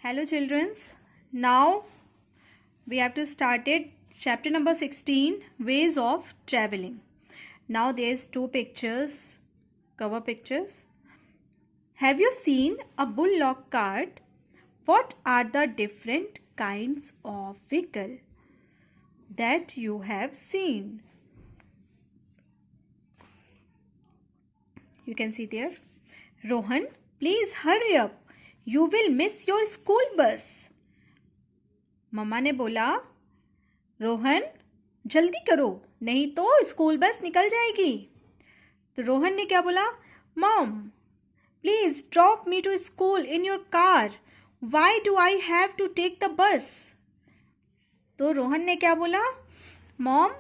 Hello children. Now we have to start it chapter number 16, ways of traveling. Now there's two pictures, cover pictures. Have you seen a bullock cart? What are the different kinds of vehicle that you have seen? You can see there. Rohan, please hurry up. You will miss your school bus. मम्मा ने बोला, रोहन जल्दी करो नहीं तो school bus निकल जाएगी. तो रोहन ने क्या बोला, mom please drop me to school in your car. Why do I have to take the bus. तो रोहन ने क्या बोला, मॉम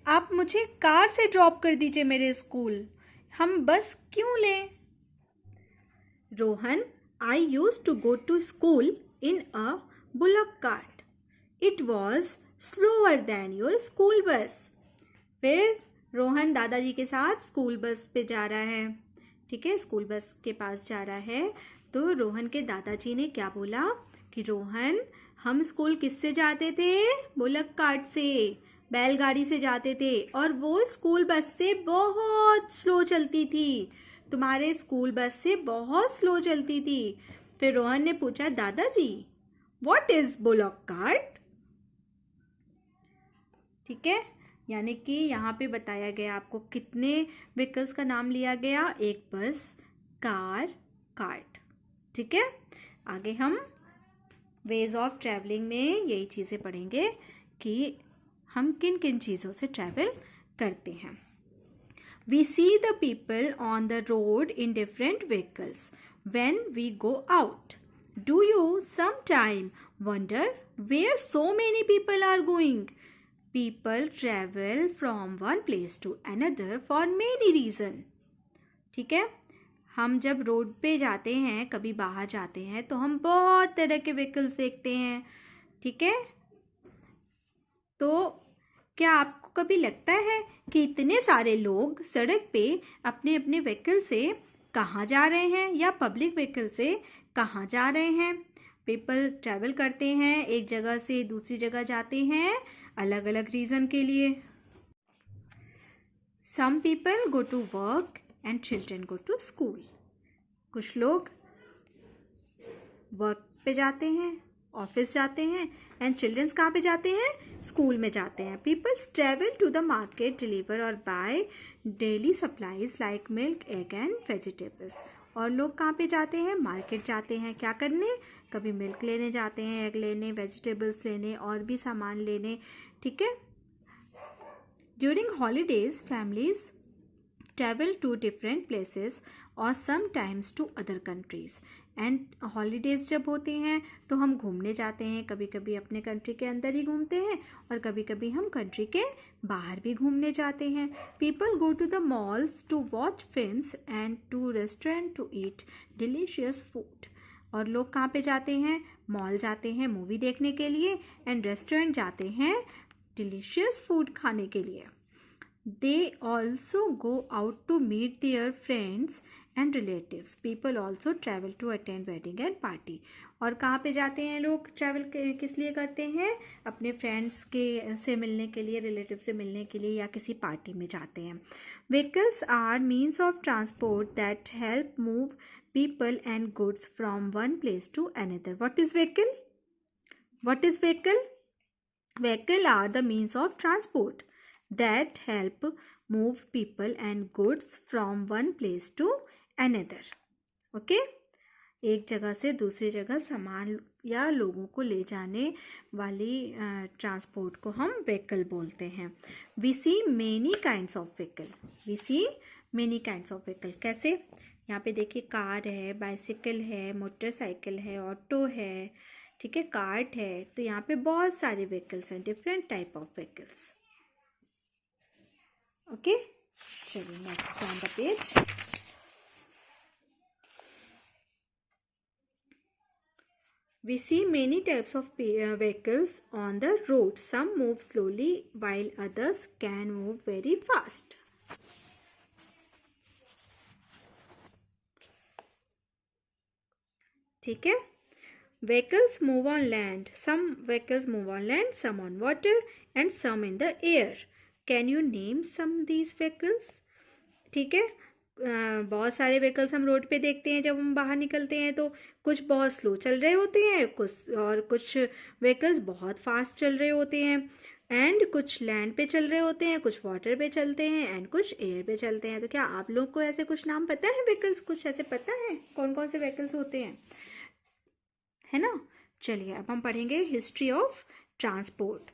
आप मुझे कार से ड्रॉप कर दीजिए मेरे स्कूल, हम बस क्यों लें. Rohan, I used to go to school in a bullock cart. It was slower than your school bus. फिर रोहन दादाजी के साथ स्कूल बस पे जा रहा है. ठीक है, स्कूल बस के पास जा रहा है. तो रोहन के दादाजी ने क्या बोला कि रोहन हम स्कूल किससे जाते थे, बुलक कार्ट से, बैलगाड़ी से जाते थे, और वो स्कूल बस से बहुत स्लो चलती थी. तुम्हारे स्कूल बस से बहुत स्लो चलती थी. फिर रोहन ने पूछा, दादाजी व्हाट इज बुलक कार्ट. ठीक है, यानी कि यहाँ पे बताया गया आपको कितने व्हीकल्स का नाम लिया गया, एक बस, कार, कार्ट. ठीक है, आगे हम वेज ऑफ ट्रैवलिंग में यही चीज़ें पढ़ेंगे कि हम किन किन चीज़ों से ट्रैवल करते हैं. We see the people on the road in different vehicles when we go out. Do you sometime wonder where so many people are going? People travel from one place to another for many reasons. ठीक है, हम जब road पे जाते हैं, कभी बाहर जाते हैं, तो हम बहुत तरह के व्हीकल्स देखते हैं. ठीक है, तो क्या आपको कभी लगता है कि इतने सारे लोग सड़क पे अपने अपने व्हीकल से कहाँ जा रहे हैं या पब्लिक व्हीकल से कहाँ जा रहे हैं. पीपल ट्रैवल करते हैं, एक जगह से दूसरी जगह जाते हैं अलग अलग रीज़न के लिए. Some people go to work and children go to school. कुछ लोग वर्क पे जाते हैं, ऑफिस जाते हैं, एंड चिल्ड्रंस कहाँ पे जाते हैं, स्कूल में जाते हैं. Peoples travel to the market, deliver और buy daily supplies like milk, egg and vegetables. और लोग कहाँ पे जाते हैं, मार्केट जाते हैं, क्या करने, कभी मिल्क लेने जाते हैं, एग लेने, वेजिटेबल्स लेने और भी सामान लेने. ठीक है, during holidays families travel to different places और sometimes to other countries. And holidays जब होते हैं तो हम घूमने जाते हैं, कभी कभी अपने कंट्री के अंदर ही घूमते हैं और कभी कभी हम कंट्री के बाहर भी घूमने जाते हैं. People go to the malls to watch films and to restaurant to eat delicious food. और लोग कहाँ पे जाते हैं, मॉल जाते हैं मूवी देखने के लिए, एंड रेस्टोरेंट जाते हैं डिलीशियस फूड खाने के लिए. They also go out to meet their friends and relatives. People also travel to attend wedding and party. और कहाँ पे जाते हैं लोग, ट्रैवल किस लिए करते हैं, अपने फ्रेंड्स के से मिलने के लिए, रिलेटिव से मिलने के लिए, या किसी पार्टी में जाते हैं. Vehicles are means of transport that help move people and goods from one place to another. What is vehicle? What is vehicle? Vehicle are the means of transport that help move people and goods from one place to another. Okay? एक जगह से दूसरी जगह सामान या लोगों को ले जाने वाली ट्रांसपोर्ट को हम व्हीकल बोलते हैं. We see many kinds of vehicle. We see many kinds of vehicle. कैसे, यहाँ पे देखिए कार है, बाइसिकल है, मोटरसाइकिल है, ऑटो है, ठीक है, कार्ट है. तो यहाँ पे बहुत सारे व्हीकल्स हैं, different type of vehicles. Okay, चलिए next on the page. We see many types of vehicles on the road. Some move slowly while others can move very fast. ठीक है, Vehicles move on land. Some vehicles move on land, some on water, and some in the air. Can you name some these vehicles? ठीक है, बहुत सारे vehicles हम road पे देखते हैं जब हम बाहर निकलते हैं, तो कुछ बहुत स्लो चल रहे होते हैं, कुछ व्हीकल्स बहुत फास्ट चल रहे होते हैं, एंड कुछ लैंड पे चल रहे होते हैं, कुछ वाटर पे चलते हैं, एंड कुछ एयर पे चलते हैं. तो क्या आप लोग को ऐसे कुछ नाम पता है व्हीकल्स? कुछ ऐसे पता है कौन कौन से व्हीकल्स होते हैं, है ना? चलिए अब हम पढ़ेंगे history of transport.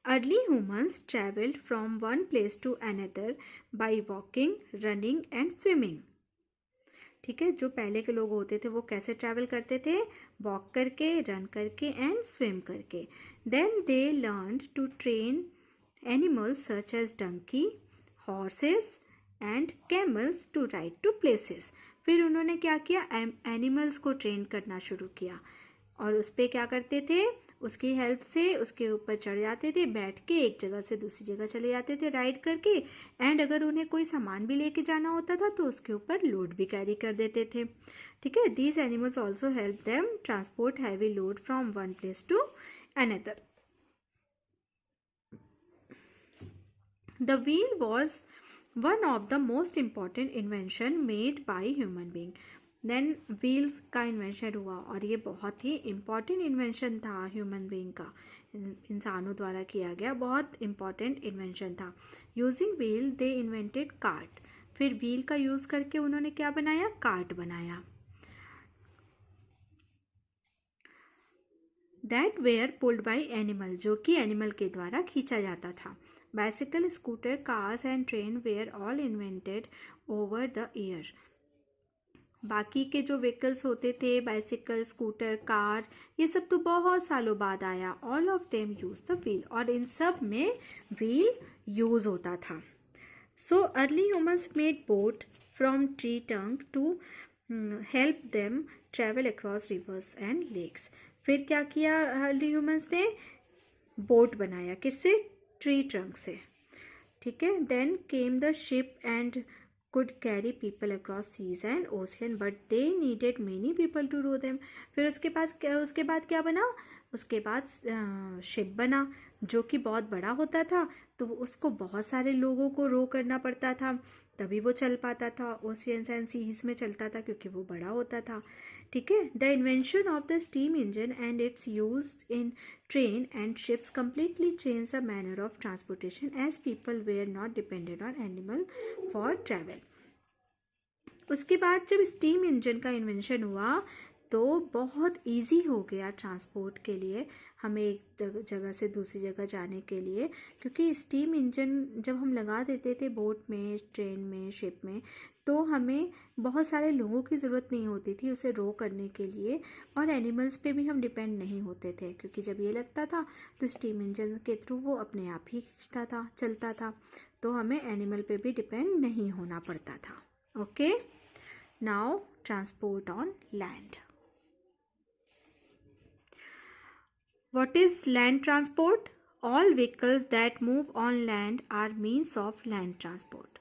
Early humans travelled from one place to another by walking, running and swimming. ठीक है, जो पहले के लोग होते थे वो कैसे ट्रैवल करते थे? वॉक करके, रन करके एंड स्विम करके. Then they learned to train animals such as donkey, horses and camels to ride to places. फिर उन्होंने क्या किया? एनिमल्स को ट्रेन करना शुरू किया, और उस पर क्या करते थे? उसकी हेल्प से उसके ऊपर चढ़ जाते थे, बैठ के एक जगह से दूसरी जगह चले जाते थे राइड करके, एंड अगर उन्हें कोई सामान भी लेके जाना होता था तो उसके ऊपर लोड भी कैरी कर देते थे. ठीक है, these animals also help them transport heavy load from one place to another. The wheel was one of the most important invention made by human being. Then wheels का इन्वेंशन हुआ, और ये बहुत ही इम्पॉर्टेंट इन्वेंशन था human being का, इंसानों द्वारा किया गया बहुत इम्पॉर्टेंट इन्वेंशन था. Using wheel they invented cart. फिर व्हील का यूज़ करके उन्होंने क्या बनाया? कार्ट बनाया. That were pulled by animal, जो कि एनिमल के द्वारा खींचा जाता था. Bicycle, scooter, cars and train were all invented over the year. बाकी के जो व्हीकल्स होते थे, बाइसिकल, स्कूटर, कार, ये सब तो बहुत सालों बाद आया. All of them use the wheel, और इन सब में व्हील यूज होता था. So early humans made boat from tree trunk to help them travel across rivers and lakes. फिर क्या किया अर्ली ह्यूमंस ने? बोट बनाया. किससे? ट्री ट्रंक से. ठीक है. Then came the ship and could carry people across seas and ocean, but they needed many people to row them. फिर उसके बाद क्या बना? उसके बाद शिप बना, जो कि बहुत बड़ा होता था, तो उसको बहुत सारे लोगों को रो करना पड़ता था, तभी वो चल पाता था. ओशियंस एंड सीज में चलता था क्योंकि वो बड़ा होता था. ठीक है. The invention of the steam engine and it's use in train and ships completely changed the manner of transportation as people were not dependent on animal for travel. उसके बाद जब स्टीम इंजन का इन्वेंशन हुआ तो बहुत easy हो गया transport के लिए, हमें एक जगह से दूसरी जगह जाने के लिए, क्योंकि स्टीम इंजन जब हम लगा देते थे बोट में, ट्रेन में, शिप में, तो हमें बहुत सारे लोगों की ज़रूरत नहीं होती थी उसे रो करने के लिए, और एनिमल्स पे भी हम डिपेंड नहीं होते थे, क्योंकि जब ये लगता था तो स्टीम इंजन के थ्रू वो अपने आप ही खींचता था, चलता था, तो हमें एनिमल पे भी डिपेंड नहीं होना पड़ता था. Okay. Now transport on land. What is land transport? All vehicles that move on land are means of land transport.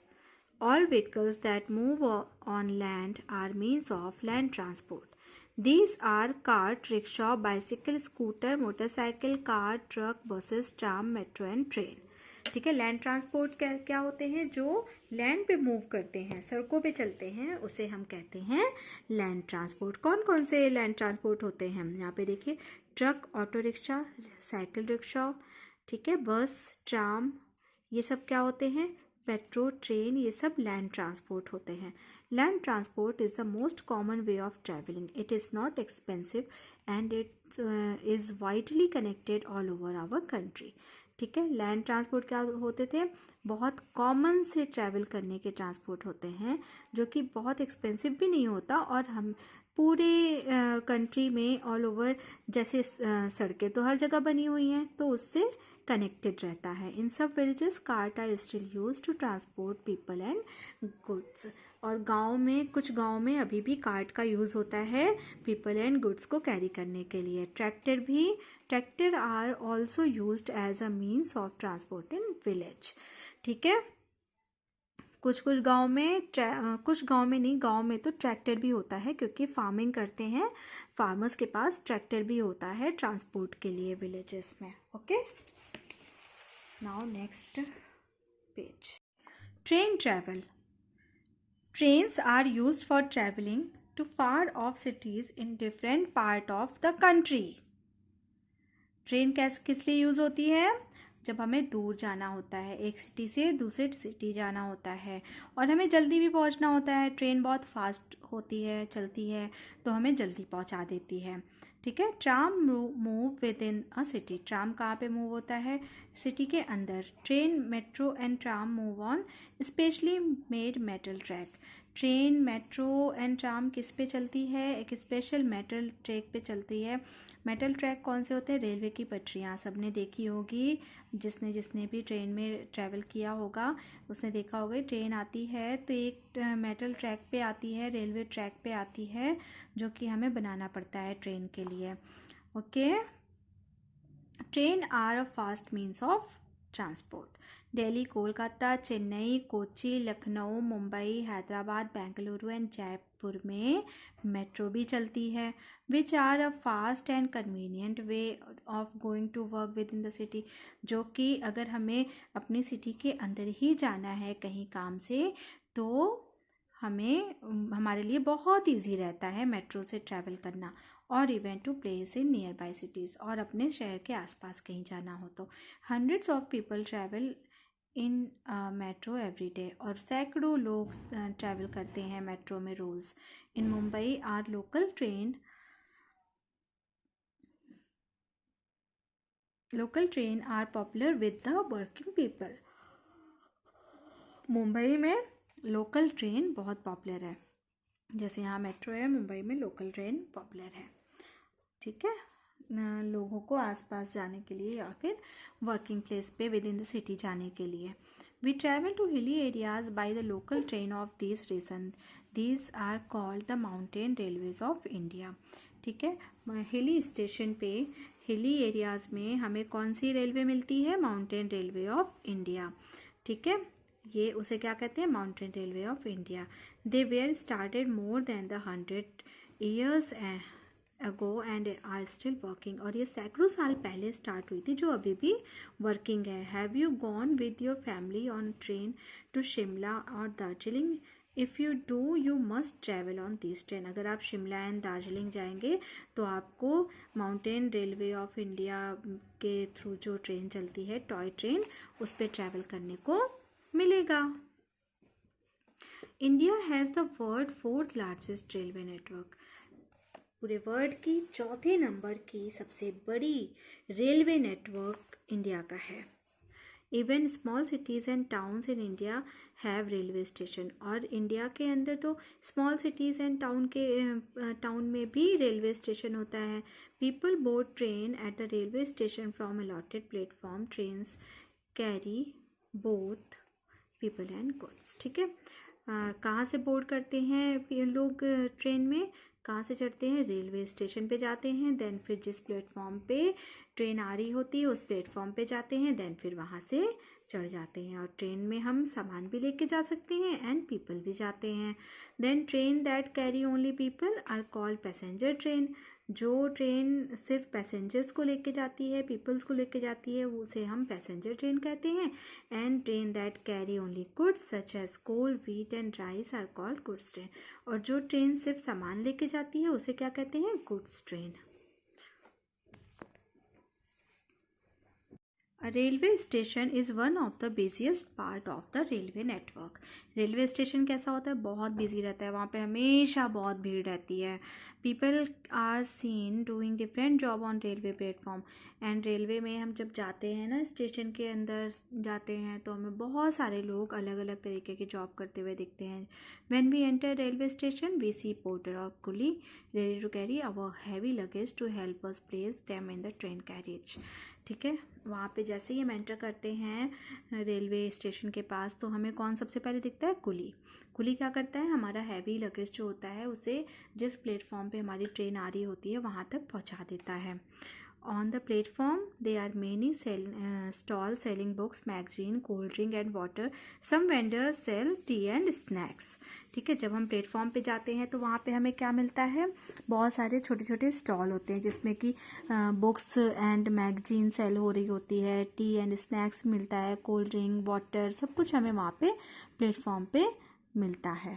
All vehicles that move on land are means of land transport. These are cart, rickshaw, bicycle, scooter, motorcycle, car, truck, buses, tram, metro and train. ठीक है. Land transport क्या होते हैं? जो land पे move करते हैं, सड़कों पे चलते हैं, उसे हम कहते हैं लैंड ट्रांसपोर्ट. कौन कौन से लैंड ट्रांसपोर्ट होते हैं? यहाँ पे देखिए, truck, auto rickshaw, cycle rickshaw, ठीक है, बस, ट्राम, ये सब क्या होते हैं? मेट्रो, ट्रेन, ये सब लैंड ट्रांसपोर्ट होते हैं. Land transport is the most common way of traveling. It is not expensive and it is widely connected all over our country. ठीक है. लैंड ट्रांसपोर्ट क्या होते थे? बहुत कॉमन से ट्रैवल करने के ट्रांसपोर्ट होते हैं, जो कि बहुत एक्सपेंसिव भी नहीं होता, और हम पूरे कंट्री में ऑल ओवर, जैसे सड़कें तो हर जगह बनी हुई हैं, तो उससे कनेक्टेड रहता है. इन सब villages cart are still use to transport people and goods. और कुछ गाँव में अभी भी कार्ट का यूज़ होता है पीपल एंड गुड्स को कैरी करने के लिए. Tractor are also used as a means of transport in village. ठीक है. कुछ कुछ गांव में कुछ गांव में नहीं, गांव में तो ट्रैक्टर भी होता है क्योंकि फार्मिंग करते हैं, फार्मर्स के पास ट्रैक्टर भी होता है ट्रांसपोर्ट के लिए विलेजेस में. Okay, now next page. Train travel. Trains are used for traveling to far off cities in different part of the country. Train किस लिए यूज़ होती है? जब हमें दूर जाना होता है, एक सिटी से दूसरे सिटी जाना होता है और हमें जल्दी भी पहुंचना होता है. ट्रेन बहुत फास्ट होती है, चलती है, तो हमें जल्दी पहुंचा देती है. ठीक है. Tram move with in a city. Tram कहाँ पे मूव होता है? सिटी के अंदर. Train, metro and tram move on specially made metal track. Train, metro and tram किस पे चलती है? एक स्पेशल मेटल ट्रैक पे चलती है. मेटल ट्रैक कौन से होते हैं? रेलवे की पटरियाँ सबने देखी होगी. जिसने भी ट्रेन में ट्रैवल किया होगा उसने देखा होगा. ट्रेन आती है तो एक मेटल ट्रैक पे आती है, रेलवे ट्रैक पे आती है, जो कि हमें बनाना पड़ता है ट्रेन के लिए. Okay. Train are a fast means of transport. Delhi, Kolkata, Chennai, Kochi, Lucknow, Mumbai, Hyderabad, Bengaluru and Jaipur में मेट्रो भी चलती है. Which are a fast and convenient way of going to work within the city. जो कि अगर हमें अपनी सिटी के अंदर ही जाना है कहीं काम से, तो हमारे लिए बहुत ईजी रहता है मेट्रो से ट्रैवल करना. और even to place in nearby cities, और अपने शहर के आसपास कहीं जाना हो तो. Hundreds of people travel in metro every day. और सैकड़ों लोग ट्रैवल करते हैं मेट्रो में रोज़. In Mumbai are local train are popular with the working people. Mumbai में लोकल ट्रेन बहुत पॉपुलर है. जैसे यहाँ मेट्रो है, मुंबई में लोकल ट्रेन पॉपुलर है. ठीक है. लोगों को आसपास जाने के लिए या फिर वर्किंग प्लेस पे विद इन द सिटी जाने के लिए. We travel to hilly areas by the local train of this region. These are called the mountain railways of India. ठीक है. हिली स्टेशन पे, हिली एरियाज में हमें कौन सी रेलवे मिलती है? Mountain railway of India. ठीक है. ये उसे क्या कहते हैं? Mountain railway of India. They were started more than the 100 years ago and are still working. और ये सैकड़ों साल पहले स्टार्ट हुई थी, जो अभी भी वर्किंग है. Have you gone with your family on train to Shimla और Darjeeling? If you do you must travel on this train. अगर आप शिमला एंड दार्जिलिंग जाएंगे तो आपको माउंटेन रेलवे ऑफ इंडिया के थ्रू जो ट्रेन चलती है, टॉय ट्रेन, उस पर ट्रैवल करने को मिलेगा. India has the world 4th largest railway network. पूरे वर्ल्ड की 4थे नंबर की सबसे बड़ी रेलवे नेटवर्क इंडिया का है. Even small cities and towns in India have railway station. और इंडिया के अंदर तो स्मॉल सिटीज़ एंड टाउन में भी रेलवे स्टेशन होता है. People board train at the railway station from allotted platform. Trains carry both people and goods. ठीक है. कहाँ से बोर्ड करते हैं लोग ट्रेन में? कहाँ से चढ़ते हैं? रेलवे स्टेशन पे जाते हैं. देन फिर जिस प्लेटफॉर्म पे ट्रेन आ रही होती है उस प्लेटफॉर्म पे जाते हैं. देन फिर वहाँ से चढ़ जाते हैं. और ट्रेन में हम सामान भी लेके जा सकते हैं एंड पीपल भी जाते हैं. Then train that carry only people are called passenger train. जो ट्रेन सिर्फ पैसेंजर्स को लेके जाती है, पीपल्स को लेके जाती है, उसे हम पैसेंजर ट्रेन कहते हैं. And train that carry only goods such as coal, wheat and rice are called goods train. और जो ट्रेन सिर्फ सामान लेके जाती है उसे क्या कहते हैं? Goods train. A railway station is one of the busiest part of the railway network. Railway station कैसा होता है? बहुत बिजी रहता है. वहाँ पे हमेशा बहुत भीड़ रहती है. People are seen doing different job on railway platform. And railway में हम जब जाते हैं ना, स्टेशन के अंदर जाते हैं, तो हमें बहुत सारे लोग अलग अलग तरीके की जॉब करते हुए दिखते हैं. When we enter railway station we see porter और coolie ready to carry our heavy luggage to help us place them in the train carriage. ठीक है. वहाँ पे जैसे ही हम एंटर करते हैं रेलवे स्टेशन के पास, तो हमें कौन सबसे पहले दिखता है? कुली. कुली क्या करता है? हमारा हैवी लगेज जो होता है उसे जिस प्लेटफॉर्म पे हमारी ट्रेन आ रही होती है वहाँ तक पहुँचा देता है. On the platform, there are many stalls selling books, magazine, cold drink and water. Some vendors sell tea and snacks. ठीक है, जब हम प्लेटफॉर्म पे जाते हैं तो वहाँ पे हमें क्या मिलता है, बहुत सारे छोटे छोटे स्टॉल होते हैं जिसमें कि बुक्स एंड मैगजीन सेल हो रही होती है, टी एंड स्नैक्स मिलता है, कोल्ड ड्रिंक, वाटर, सब कुछ हमें वहाँ पे प्लेटफॉर्म पे मिलता है.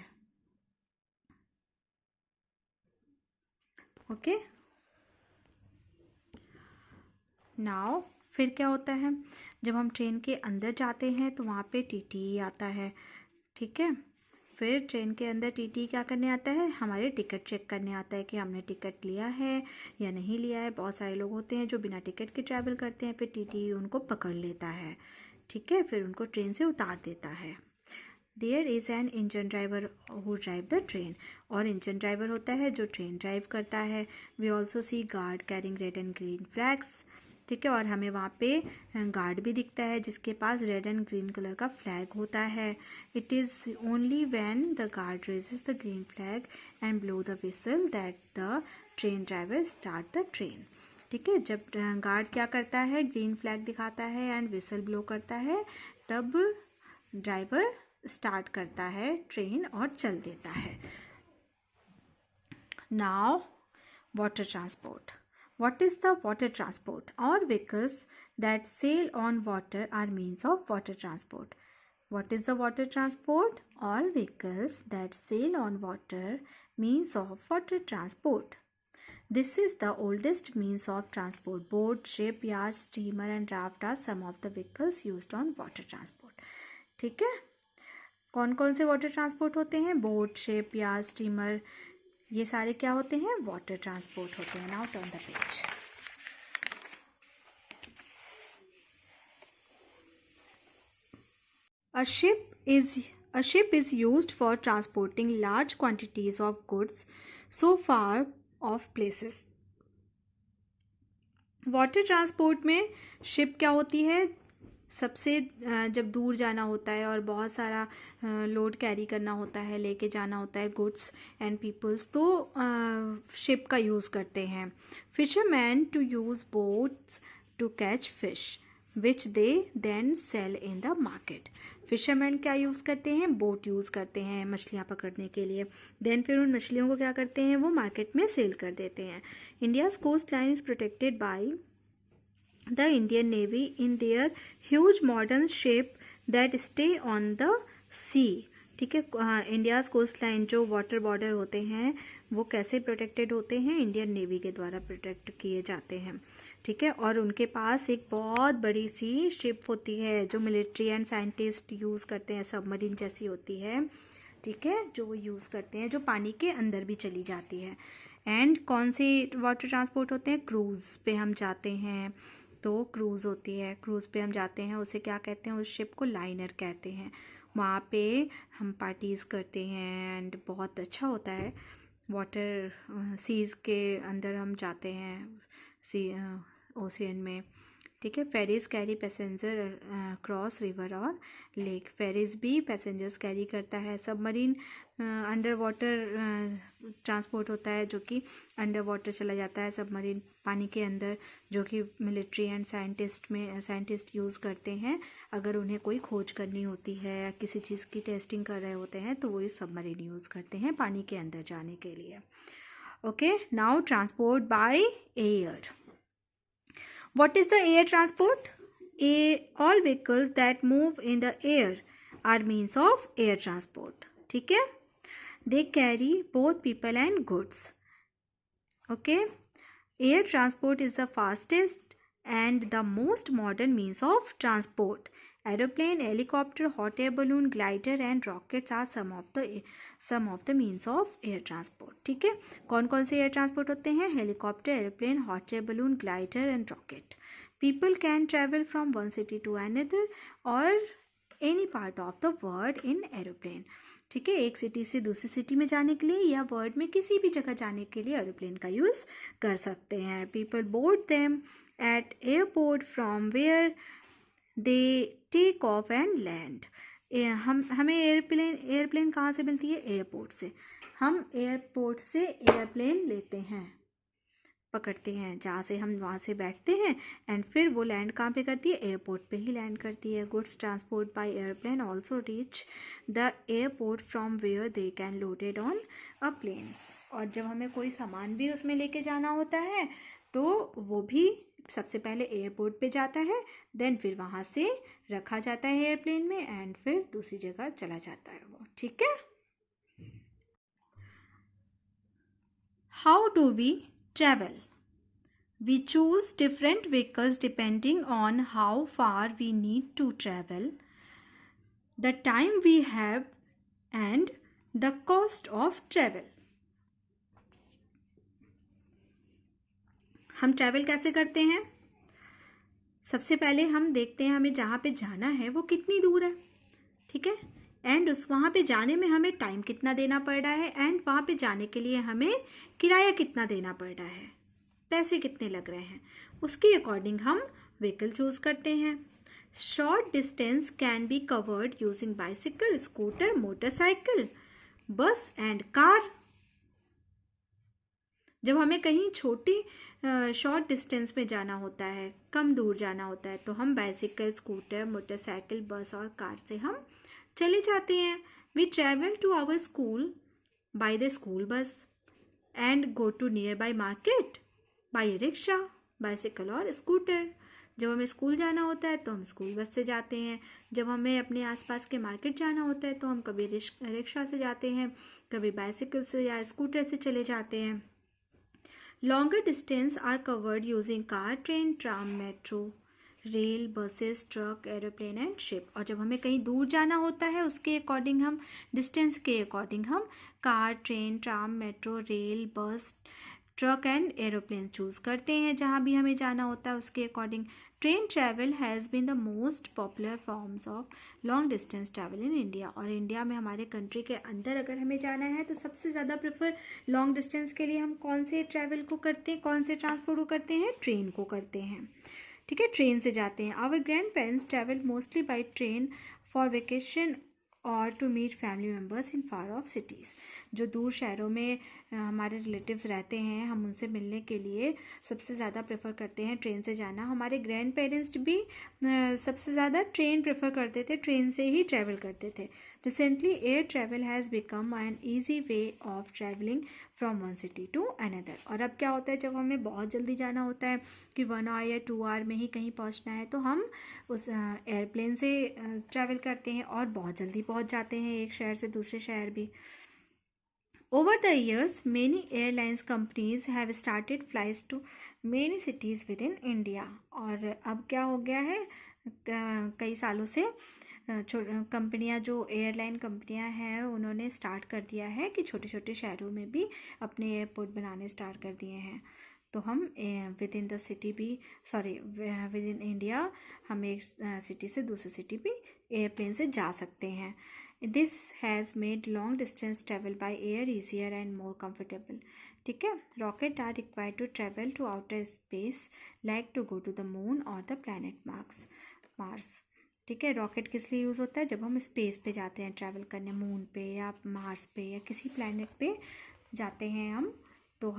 ओके. नाउ फिर क्या होता है, जब हम ट्रेन के अंदर जाते हैं तो वहाँ पे टीटी आता है. ठीक है, फिर ट्रेन के अंदर टीटी क्या करने आता है, हमारे टिकट चेक करने आता है कि हमने टिकट लिया है या नहीं लिया है. बहुत सारे लोग होते हैं जो बिना टिकट के ट्रैवल करते हैं, फिर टीटी उनको पकड़ लेता है. ठीक है, फिर उनको ट्रेन से उतार देता है. There is an engine driver who drive the train. और इंजन ड्राइवर होता है जो ट्रेन ड्राइव करता है. We also see guard carrying red and green flags. ठीक है, और हमें वहाँ पे गार्ड भी दिखता है जिसके पास रेड एंड ग्रीन कलर का फ्लैग होता है. It is only when the guard raises the green flag and blow the whistle that the train driver start the train. ठीक है, जब गार्ड क्या करता है, ग्रीन फ्लैग दिखाता है एंड विसल ब्लो करता है, तब ड्राइवर स्टार्ट करता है ट्रेन और चल देता है. Now water transport. What is the water transport? All vehicles that sail on water are means of water transport. What is the water transport? All vehicles that sail on water means of water transport. This is the oldest means of transport. Boat, ship, yacht, steamer and raft are some of the vehicles used on water transport. ठीक है, कौन कौन से water transport होते हैं, boat, ship, याcht, steamer, ये सारे क्या होते हैं, वाटर ट्रांसपोर्ट होते हैं. Now turn the page. A ship is used for transporting large quantities of goods so far off places. Water transport में शिप क्या होती है, सबसे जब दूर जाना होता है और बहुत सारा लोड कैरी करना होता है, लेके जाना होता है गुड्स एंड पीपल्स, तो शिप का यूज़ करते हैं. Fisherman too use boats to catch fish which they then sell in the market. Fisherman क्या यूज़ करते हैं, बोट यूज़ करते हैं मछलियाँ पकड़ने के लिए. देन फिर उन मछलियों को क्या करते हैं, वो मार्केट में सेल कर देते हैं. India's coast line is protected by the Indian Navy in their huge modern ship that stay on the sea. ठीक है, इंडियाज़ कोस्ट लाइन जो वाटर बॉर्डर होते हैं वो कैसे प्रोटेक्टेड होते हैं, इंडियन नेवी के द्वारा प्रोटेक्ट किए जाते हैं. ठीक है, और उनके पास एक बहुत बड़ी सी शिप होती है जो मिलिट्री एंड साइंटिस्ट यूज़ करते हैं, सबमरीन जैसी होती है. ठीक है, जो वो यूज़ करते हैं, जो पानी के अंदर भी चली जाती है. एंड कौन से वाटर ट्रांसपोर्ट होते हैं, क्रूज़ पे हम जाते हैं तो क्रूज़ होती है, क्रूज़ पे हम जाते हैं, उसे क्या कहते हैं, उस शिप को लाइनर कहते हैं. वहाँ पे हम पार्टीज़ करते हैं एंड बहुत अच्छा होता है. वाटर सीज़ के अंदर हम जाते हैं, सी ओशियन में. ठीक है, ferries carry passenger cross river और लेक. फेरीज भी पैसेंजर्स कैरी करता है. सबमरीन अंडर वाटर ट्रांसपोर्ट होता है जो कि अंडर वाटर चला जाता है, सबमरीन पानी के अंदर, जो कि मिलिट्री एंड साइंटिस्ट यूज़ करते हैं अगर उन्हें कोई खोज करनी होती है या किसी चीज़ की टेस्टिंग कर रहे होते हैं तो वो इस सबमरीन यूज़ करते हैं पानी के अंदर जाने के लिए. Okay, now transport by air. What is the air transport? All vehicles that move in the air are means of air transport. ठीक है, they carry both people and goods. Okay, air transport is the fastest and the most modern means of transport. Aeroplane, helicopter, hot air balloon, glider and rockets are some of the means of air transport. ठीक है, कौन कौन से air transport होते हैं, helicopter, aeroplane, hot air balloon, glider and rocket. People can travel from one city to another or any part of the world in aeroplane. ठीक है, एक सिटी से दूसरी सिटी में जाने के लिए या वर्ल्ड में किसी भी जगह जाने के लिए एरोप्लेन का यूज़ कर सकते हैं. People board them at airport from where they take off and land. हमें एयरप्लेन कहाँ से मिलती है, एयरपोर्ट से. हम एयरपोर्ट से एयरप्लेन लेते हैं. पकड़ते हैं, जहाँ से हम वहाँ से बैठते हैं एंड फिर वो लैंड कहाँ पे करती है, एयरपोर्ट पे ही लैंड करती है। Goods transport by airplane also reach the airport from where they can loaded on a plane. और जब हमें कोई सामान भी उसमें लेके जाना होता है तो वो भी सबसे पहले एयरपोर्ट पे जाता है, देन फिर वहाँ से रखा जाता है एयरप्लेन में एंड फिर दूसरी जगह चला जाता है वो। ठीक है। How do we travel? We choose different vehicles depending on how far we need to travel, the time we have, and the cost of travel. हम ट्रैवल कैसे करते हैं? सबसे पहले हम देखते हैं हमें जहाँ पे जाना है वो कितनी दूर है, ठीक है, एंड उस वहाँ पे जाने में हमें टाइम कितना देना पड़ रहा है, एंड वहाँ पे जाने के लिए हमें किराया कितना देना पड़ रहा है, पैसे कितने लग रहे हैं, उसके अकॉर्डिंग हम व्हीकल चूज करते हैं। Short distance can be covered using bicycle, scooter, motorcycle, बस एंड कार। जब हमें कहीं छोटी शॉर्ट डिस्टेंस में जाना होता है, कम दूर जाना होता है, तो हम बाइसिकल, स्कूटर, मोटरसाइकिल, बस और कार से हम चले जाते हैं। We travel to our school by the school bus and go to nearby market by rickshaw, bicycle और स्कूटर। जब हमें स्कूल जाना होता है तो हम स्कूल बस से जाते हैं, जब हमें अपने आसपास के मार्केट जाना होता है तो हम कभी रिक्शा से जाते हैं, कभी बाइसिकल से या स्कूटर से चले जाते हैं। Longer distance are covered using car, train, tram, metro, rail, buses, truck, aeroplane and ship. और जब हमें कहीं दूर जाना होता है उसके अकॉर्डिंग हम डिस्टेंस के अकॉर्डिंग हम car, train, tram, metro, rail, bus, truck and aeroplane choose करते हैं जहाँ भी हमें जाना होता है उसके according. Train travel has been the most popular forms of long distance travel in India. और इंडिया में हमारे कंट्री के अंदर अगर हमें जाना है तो सबसे ज़्यादा प्रेफर लॉन्ग डिस्टेंस के लिए हम कौन से ट्रैवल को करते हैं, कौन से ट्रांसपोर्ट को करते हैं, ट्रेन को करते हैं। ठीक है, ट्रेन से जाते हैं। Our grandparents travel mostly by train for vacation और to meet family members in far off cities. जो दूर शहरों में हमारे रिलेटिव्स रहते हैं, हम उनसे मिलने के लिए सबसे ज़्यादा प्रेफर करते हैं ट्रेन से जाना। हमारे ग्रैंड पेरेंट्स भी सबसे ज़्यादा ट्रेन प्रेफर करते थे, ट्रेन से ही ट्रैवल करते थे। Recently air travel has become an easy way of traveling from one city to another. और अब क्या होता है, जब हमें बहुत जल्दी जाना होता है कि 1 आवर या 2 आवर में ही कहीं पहुंचना है तो हम उस एयरप्लेन से ट्रैवल करते हैं और बहुत जल्दी पहुंच जाते हैं एक शहर से दूसरे शहर भी। Over the years, many airlines companies have started flights to many cities within India. और अब क्या हो गया है, कई सालों से कंपनियां, जो एयरलाइन कंपनियां हैं, उन्होंने स्टार्ट कर दिया है कि छोटे छोटे शहरों में भी अपने एयरपोर्ट बनाने स्टार्ट कर दिए हैं। तो हम विद इन द सिटी भी, विद इन इंडिया हम एक सिटी से दूसरी सिटी भी एयरप्लेन से जा सकते हैं। This has made long distance travel by air easier and more comfortable. ठीक है, rocket are required to travel to outer space like to go to the moon और द प्लैनेट मार्स। ठीक है, रॉकेट किस लिए यूज़ होता है, जब हम स्पेस पे जाते हैं ट्रैवल करने, मून पे या मार्स पे या किसी प्लैनेट पे जाते हैं हम, तो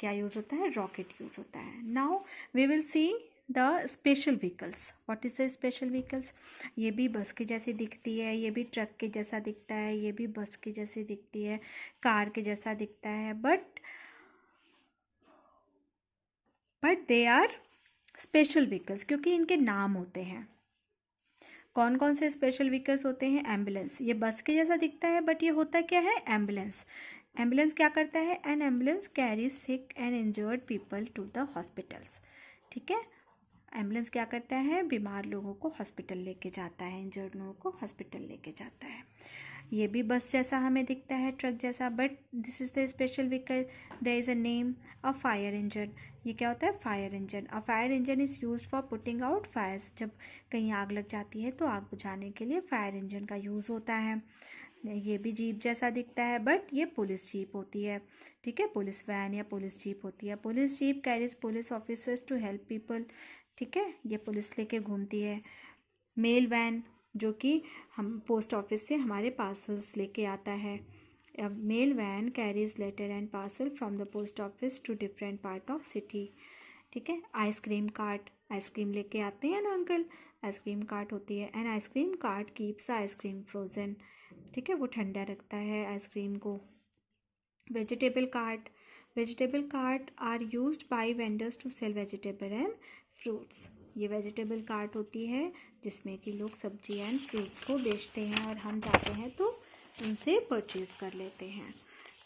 क्या यूज़ होता है, रॉकेट यूज़ होता है। Now we will see the special vehicles. What is the special vehicles? ये भी बस के जैसी दिखती है, ये भी ट्रक के जैसा दिखता है, ये भी बस के जैसी दिखती है, कार के जैसा दिखता है, but they are special vehicles क्योंकि इनके नाम होते हैं। कौन कौन से स्पेशल व्हीकल्स होते हैं? एम्बुलेंस, ये बस के जैसा दिखता है बट ये होता क्या है, एम्बुलेंस। एम्बुलेंस क्या करता है? An ambulance carry sick and injured people to the hospitals. ठीक है, एम्बुलेंस क्या करता है, बीमार लोगों को हॉस्पिटल लेके जाता है, इंजर्ड लोगों को हॉस्पिटल लेके जाता है। ये भी बस जैसा हमें दिखता है, ट्रक जैसा, but this is the special vehicle. There is a name, a fire engine. ये क्या होता है, fire engine. A fire engine is used for putting out fires. जब कहीं आग लग जाती है तो आग बुझाने के लिए फायर इंजन का यूज़ होता है। ये भी जीप जैसा दिखता है बट ये पुलिस जीप होती है। ठीक है, पुलिस वैन या पुलिस जीप होती है। Police jeep carries police officers to help people. ठीक है, ये पुलिस लेके घूमती है। मेल वैन, जो कि हम पोस्ट ऑफिस से हमारे पार्सल्स लेके आता है। A mail van carries letter and parcel from the post office to different part of city. ठीक है. आइसक्रीम कार्ट, आइसक्रीम लेके आते हैं ना अंकल, आइसक्रीम कार्ट होती है. And ice cream cart keeps the ice cream frozen. ठीक है, वो ठंडा रखता है आइसक्रीम को. Vegetable cart, vegetable cart are used by vendors to sell vegetable and fruits. ये वेजिटेबल कार्ट होती है जिसमें कि लोग सब्जी एंड फ्रूट्स को बेचते हैं और हम जाते हैं तो उनसे परचेज कर लेते हैं.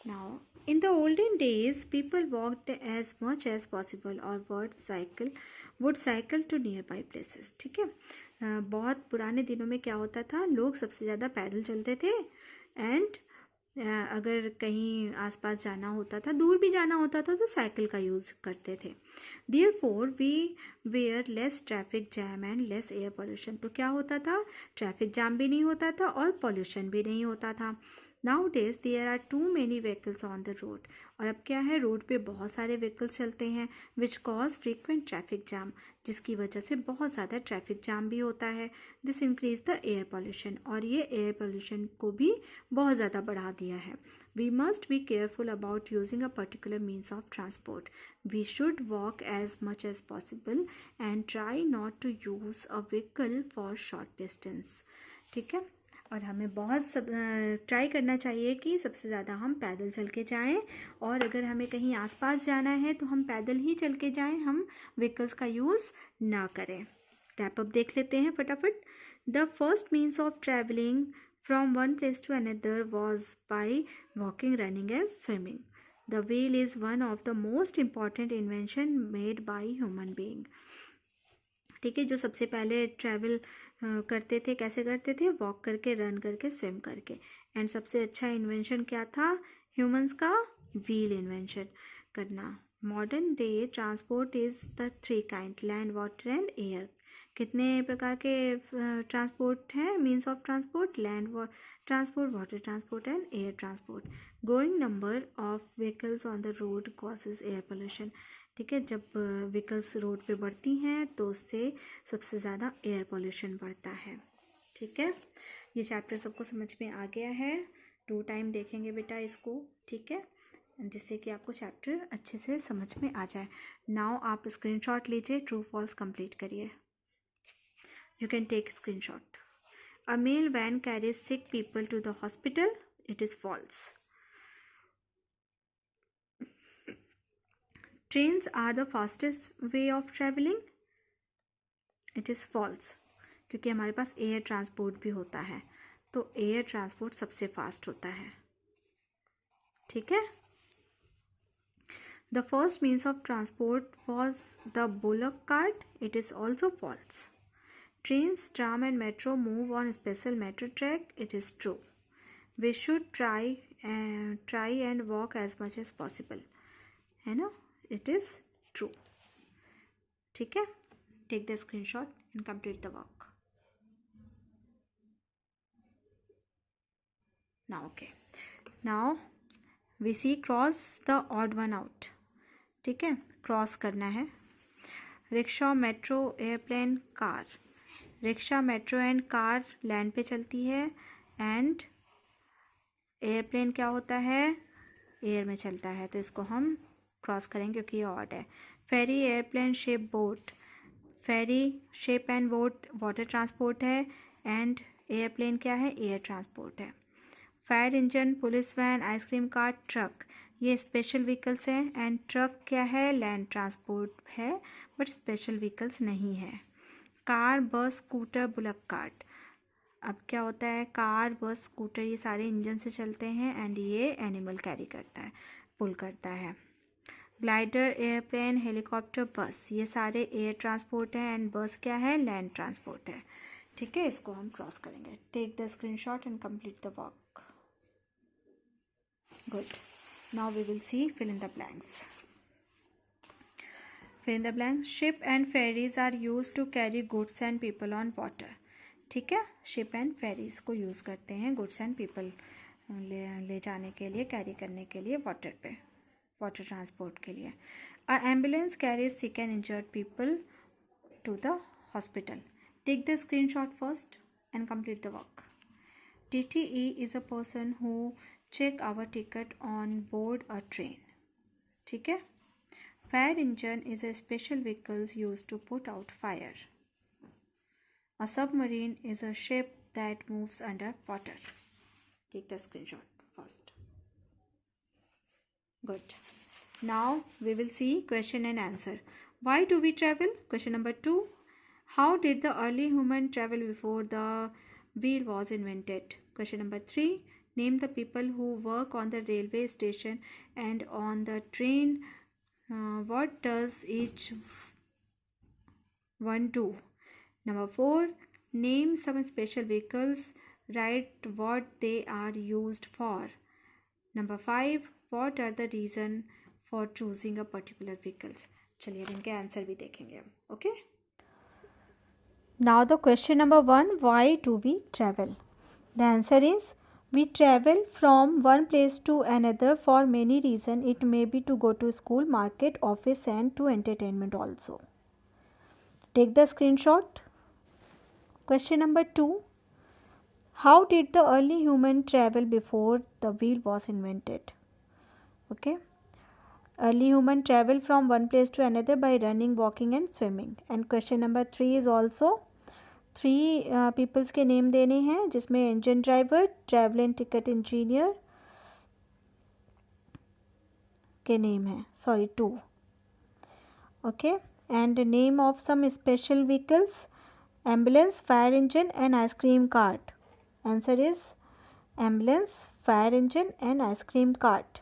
Now in the olden days people walked as much as possible और would cycle to nearby places. ठीक है, बहुत पुराने दिनों में क्या होता था, लोग सबसे ज़्यादा पैदल चलते थे. एंड अगर कहीं आसपास जाना होता था, दूर भी जाना होता था, तो साइकिल का यूज़ करते थे. Therefore we were less traffic jam and less air pollution. तो क्या होता था, ट्रैफिक जाम भी नहीं होता था और पोल्यूशन भी नहीं होता था. Nowadays there are too many vehicles on the road. और अब क्या है, रोड पे बहुत सारे व्हीकल्स चलते हैं which cause frequent traffic jam, जिसकी वजह से बहुत ज़्यादा ट्रैफिक जाम भी होता है. This increase the air pollution. और ये एयर पोल्यूशन को भी बहुत ज़्यादा बढ़ा दिया है. We must be careful about using a particular means of transport. We should walk as much as possible and try not to use a vehicle for short distance. ठीक है, और हमें बहुत ट्राई करना चाहिए कि सबसे ज़्यादा हम पैदल चल के जाएँ. और अगर हमें कहीं आसपास जाना है तो हम पैदल ही चल के जाएँ, हम व्हीकल्स का यूज़ ना करें. रैप अप देख लेते हैं फटाफट. The first means of traveling from one place to another was by walking, running and swimming. The wheel is one of the most important invention made by human being. ठीक है, जो सबसे पहले travel करते थे, कैसे करते थे, वॉक करके, रन करके, स्विम करके. एंड सबसे अच्छा इन्वेंशन क्या था, ह्यूमंस का व्हील इन्वेंशन करना. Modern day transport is the three kind, land, water and air. कितने प्रकार के ट्रांसपोर्ट हैं, means of transport, land transport, water transport and air transport. Growing number of vehicles on the road causes air pollution. ठीक है, जब vehicles road पे बढ़ती हैं तो उससे सबसे ज़्यादा एयर पोल्यूशन बढ़ता है. ठीक है, ये चैप्टर सबको समझ में आ गया है. 2 टाइम देखेंगे बेटा इसको. ठीक है, जिससे कि आपको चैप्टर अच्छे से समझ में आ जाए. नाउ आप स्क्रीनशॉट लीजिए, ट्रू फॉल्स कंप्लीट करिए. You can take screenshot. A mail van carries sick people to the hospital. It is false. Trains are the fastest way of traveling. It is false. क्योंकि हमारे पास air transport भी होता है, तो air transport सबसे fast होता है. ठीक है. The first means of transport was the bullock cart. It is also false. Trains, tram and metro move on special metro track. It is true. We should try and walk as much as possible. है ना, it is true. ठीक है, take the screenshot and complete the work. Now we see cross the odd one out. ठीक है, cross करना है. Rickshaw, metro, airplane, car. Rickshaw, metro and car land पे चलती है. एंड एयरप्लेन क्या होता है, एयर में चलता है, तो इसको हम क्रॉस करेंगे क्योंकि ये ऑड है. Ferry, airplane, ship, boat. Ferry, ship and boat water transport है. एंड एयरप्लेन क्या है, एयर ट्रांसपोर्ट है. Fire engine, police van, ice cream cart, truck, ये स्पेशल व्हीकल्स हैं. एंड ट्रक क्या है, लैंड ट्रांसपोर्ट है, बट स्पेशल व्हीकल्स नहीं है. कार, बस, स्कूटर, बुलक कार्ट. अब क्या होता है, कार, बस, स्कूटर ये सारे इंजन से चलते हैं एंड ये एनिमल कैरी करता है, पुल करता है. ग्लाइडर, एयरप्लेन, हेलीकॉप्टर, बस ये सारे एयर ट्रांसपोर्ट है. एंड बस क्या है, लैंड ट्रांसपोर्ट है. ठीक है, इसको हम क्रॉस करेंगे. Take the screenshot and complete the work. Good. Now we will see fill in the blanks. Fill in the blanks. Ship and ferries are use to carry goods and people on water. ठीक है, ship and ferries को use करते हैं goods and people ले जाने के लिए, carry करने के लिए वाटर पे, वाटर ट्रांसपोर्ट के लिए. A ambulance carries sick and injured people to the hospital. Take the screenshot first and complete the work. TTE is a person who check our ticket on board a train. ठीक है. Fire engine is a special vehicle used to put out fire. A submarine is a ship that moves under water. Take the screenshot first. Good. Now we will see question and answer. Why do we travel? Question number 2. How did the early human travel before the wheel was invented? Question number 3. Name the people who work on the railway station and on the train. What does each one do? Number 4. Name some special vehicles. Write what they are used for. Number 5. What are the reason for choosing a particular vehicles? चलिए अब इनके answer भी देखेंगे. Okay. Now the question number 1. Why do we travel? The answer is we travel from one place to another for many reasons. It may be to go to school, market, office and to entertainment also. Take the screenshot. Question number 2. How did the early human travel before the wheel was invented? Okay. Early human travel from one place to another by running, walking and swimming. And question number 3 is also 3 peoples के name देने हैं जिसमें engine driver, travel and ticket engineer के name है. Sorry, 2. Okay. And the name of some special vehicles, ambulance, fire engine and ice cream cart. Answer is ambulance, fire engine and ice cream cart.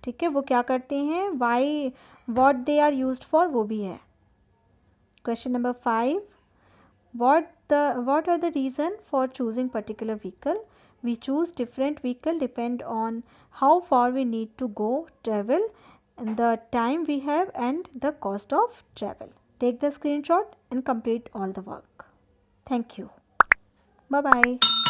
ठीक है. वो क्या करते हैं, why what they are used for वो भी है. Question number 5. what are the reason for choosing particular vehicle? We choose different vehicle depend on how far we need to go travel and the time we have and the cost of travel. Take the screenshot and complete all the work. Thank you. Bye bye.